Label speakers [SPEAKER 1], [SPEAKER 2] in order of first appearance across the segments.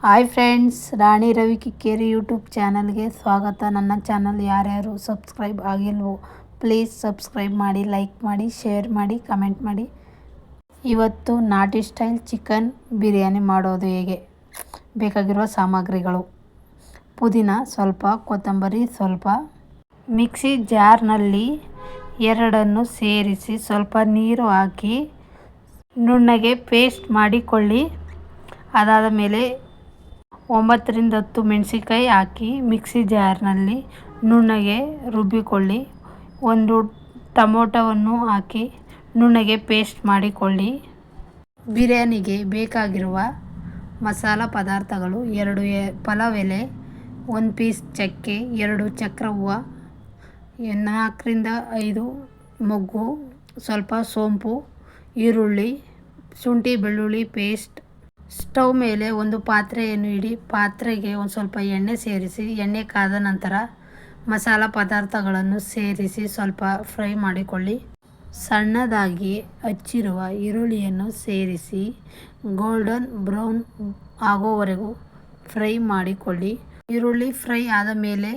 [SPEAKER 1] Hi friends, ರಾಣಿ Ravi Kikkeri YouTube ಚಾನಲ್ಗೆ ಸ್ವಾಗತ. ನನ್ನ ಚಾನಲ್ ಯಾರ್ಯಾರು ಸಬ್ಸ್ಕ್ರೈಬ್ ಆಗಿಲ್ವೋ ಪ್ಲೀಸ್ ಸಬ್ಸ್ಕ್ರೈಬ್ ಮಾಡಿ, ಲೈಕ್ ಮಾಡಿ, ಶೇರ್ ಮಾಡಿ, ಕಮೆಂಟ್ ಮಾಡಿ. ಇವತ್ತು ನಾಟಿ ಸ್ಟೈಲ್ ಚಿಕನ್ ಬಿರಿಯಾನಿ ಮಾಡೋದು ಹೇಗೆ. ಬೇಕಾಗಿರುವ ಸಾಮಗ್ರಿಗಳು: ಪುದೀನ ಸ್ವಲ್ಪ, ಕೊತ್ತಂಬರಿ ಸ್ವಲ್ಪ. ಮಿಕ್ಸಿ ಜಾರ್ನಲ್ಲಿ ಎರಡನ್ನು ಸೇರಿಸಿ ಸ್ವಲ್ಪ ನೀರು ಹಾಕಿ ನುಣ್ಣಗೆ ಪೇಸ್ಟ್ ಮಾಡಿಕೊಳ್ಳಿ. ಅದಾದ ಮೇಲೆ 9 ರಿಂದ 10 ಮೆಣಸಿನಕಾಯಿ ಹಾಕಿ ಮಿಕ್ಸಿ ಜಾರ್ನಲ್ಲಿ ನುಣ್ಣಗೆ ರುಬ್ಬಿಕೊಳ್ಳಿ. ಒಂದು ಟೊಮೊಟೊವನ್ನು ಹಾಕಿ ನುಣ್ಣಗೆ ಪೇಸ್ಟ್ ಮಾಡಿಕೊಳ್ಳಿ. ಬಿರಿಯಾನಿಗೆ ಬೇಕಾಗಿರುವ ಮಸಾಲ ಪದಾರ್ಥಗಳು: 2 ಪಲಾವ್ ಎಲೆ, 1 ಪೀಸ್ ಚಕ್ಕೆ, 2 ಚಕ್ರ ಹೂವು, 4 ರಿಂದ 5 ಮೊಗ್ಗು, ಸ್ವಲ್ಪ ಸೋಂಪು, ಈರುಳ್ಳಿ, ಶುಂಠಿ ಬೆಳ್ಳುಳ್ಳಿ ಪೇಸ್ಟ್. ಸ್ಟವ್ ಮೇಲೆ ಒಂದು ಪಾತ್ರೆಯನ್ನು ಇಡಿ. ಪಾತ್ರೆಗೆ ಒಂದು ಸ್ವಲ್ಪ ಎಣ್ಣೆ ಸೇರಿಸಿ, ಎಣ್ಣೆ ಕಾದ ನಂತರ ಮಸಾಲ ಪದಾರ್ಥಗಳನ್ನು ಸೇರಿಸಿ ಸ್ವಲ್ಪ ಫ್ರೈ ಮಾಡಿಕೊಳ್ಳಿ. ಸಣ್ಣದಾಗಿ ಹಚ್ಚಿರುವ ಈರುಳ್ಳಿಯನ್ನು ಸೇರಿಸಿ ಗೋಲ್ಡನ್ ಬ್ರೌನ್ ಆಗೋವರೆಗೂ ಫ್ರೈ ಮಾಡಿಕೊಳ್ಳಿ. ಈರುಳ್ಳಿ ಫ್ರೈ ಆದ ಮೇಲೆ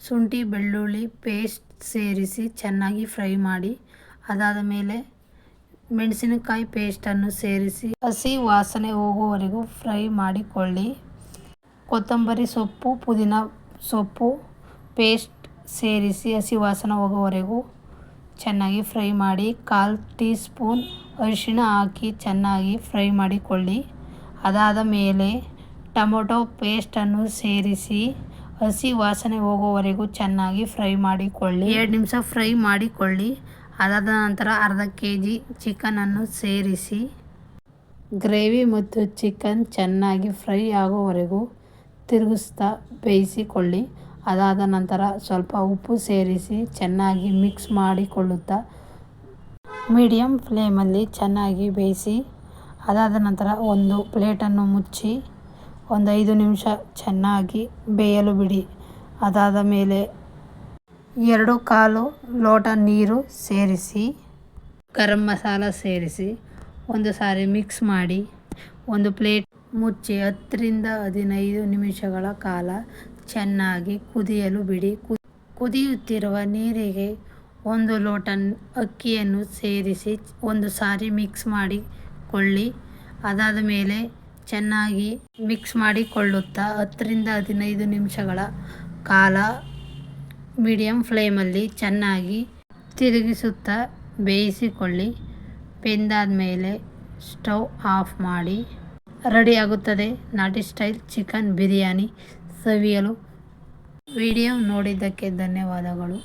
[SPEAKER 1] ಶುಂಠಿ ಬೆಳ್ಳುಳ್ಳಿ ಪೇಸ್ಟ್ ಸೇರಿಸಿ ಚೆನ್ನಾಗಿ ಫ್ರೈ ಮಾಡಿ. ಅದಾದ ಮೇಲೆ ಮೆಣಸಿನಕಾಯಿ ಪೇಸ್ಟನ್ನು ಸೇರಿಸಿ ಹಸಿ ವಾಸನೆ ಹೋಗುವವರೆಗೂ ಫ್ರೈ ಮಾಡಿಕೊಳ್ಳಿ. ಕೊತ್ತಂಬರಿ ಸೊಪ್ಪು, ಪುದೀನ ಸೊಪ್ಪು ಪೇಸ್ಟ್ ಸೇರಿಸಿ ಹಸಿ ವಾಸನೆ ಹೋಗುವವರೆಗೂ ಚೆನ್ನಾಗಿ ಫ್ರೈ ಮಾಡಿ. 1/4 ಟೀ ಸ್ಪೂನ್ ಅರಿಶಿಣ ಹಾಕಿ ಚೆನ್ನಾಗಿ ಫ್ರೈ ಮಾಡಿಕೊಳ್ಳಿ. ಅದಾದ ಮೇಲೆ ಟೊಮೊಟೊ ಪೇಸ್ಟನ್ನು ಸೇರಿಸಿ ಹಸಿ ವಾಸನೆ ಹೋಗುವವರೆಗೂ ಚೆನ್ನಾಗಿ ಫ್ರೈ ಮಾಡಿಕೊಳ್ಳಿ. 2 ನಿಮಿಷ ಫ್ರೈ ಮಾಡಿಕೊಳ್ಳಿ. ಅದಾದ ನಂತರ ಅರ್ಧ kg ಚಿಕನನ್ನು ಸೇರಿಸಿ ಗ್ರೇವಿ ಮತ್ತು ಚಿಕನ್ ಚೆನ್ನಾಗಿ ಫ್ರೈ ಆಗುವವರೆಗೂ ತಿರುಗಿಸ್ತಾ ಬೇಯಿಸಿಕೊಳ್ಳಿ. ಅದಾದ ನಂತರ ಸ್ವಲ್ಪ ಉಪ್ಪು ಸೇರಿಸಿ ಚೆನ್ನಾಗಿ ಮಿಕ್ಸ್ ಮಾಡಿಕೊಳ್ಳುತ್ತಾ ಮೀಡಿಯಂ ಫ್ಲೇಮಲ್ಲಿ ಚೆನ್ನಾಗಿ ಬೇಯಿಸಿ. ಅದಾದ ನಂತರ ಒಂದು ಪ್ಲೇಟನ್ನು ಮುಚ್ಚಿ ಒಂದು 5 ನಿಮಿಷ ಚೆನ್ನಾಗಿ ಬೇಯಲು ಬಿಡಿ. ಅದಾದ ಮೇಲೆ 2/4 ಲೋಟ ನೀರು ಸೇರಿಸಿ ಗರಂ ಮಸಾಲ ಸೇರಿಸಿ ಒಂದು ಸಾರಿ ಮಿಕ್ಸ್ ಮಾಡಿ ಒಂದು ಪ್ಲೇಟ್ ಮುಚ್ಚಿ 10 ರಿಂದ 15 ನಿಮಿಷಗಳ ಕಾಲ ಚೆನ್ನಾಗಿ ಕುದಿಯಲು ಬಿಡಿ. ಕುದಿಯುತ್ತಿರುವ ನೀರಿಗೆ 1 ಲೋಟ ಅಕ್ಕಿಯನ್ನು ಸೇರಿಸಿ ಒಂದು ಸಾರಿ ಮಿಕ್ಸ್ ಮಾಡಿಕೊಳ್ಳಿ. ಅದಾದ ಮೇಲೆ ಚೆನ್ನಾಗಿ ಮಿಕ್ಸ್ ಮಾಡಿಕೊಳ್ಳುತ್ತಾ 10 ರಿಂದ 15 ನಿಮಿಷಗಳ ಕಾಲ ಮೀಡಿಯಂ ಫ್ಲೇಮಲ್ಲಿ ಚೆನ್ನಾಗಿ ತಿರುಗಿಸುತ್ತಾ ಬೇಯಿಸಿಕೊಳ್ಳಿ. ಬೆಂದಾದ ಮೇಲೆ ಸ್ಟವ್ ಆಫ್ ಮಾಡಿ. ರೆಡಿಯಾಗುತ್ತದೆ ನಾಟಿ ಸ್ಟೈಲ್ ಚಿಕನ್ ಬಿರಿಯಾನಿ ಸವಿಯಲು. ವಿಡಿಯೋ ನೋಡಿದ್ದಕ್ಕೆ ಧನ್ಯವಾದಗಳು.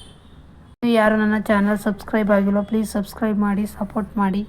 [SPEAKER 1] ಯಾರು ನನ್ನ ಚಾನಲ್ ಸಬ್ಸ್ಕ್ರೈಬ್ ಆಗಿಲ್ಲ ಪ್ಲೀಸ್ ಸಬ್ಸ್ಕ್ರೈಬ್ ಮಾಡಿ, ಸಪೋರ್ಟ್ ಮಾಡಿ.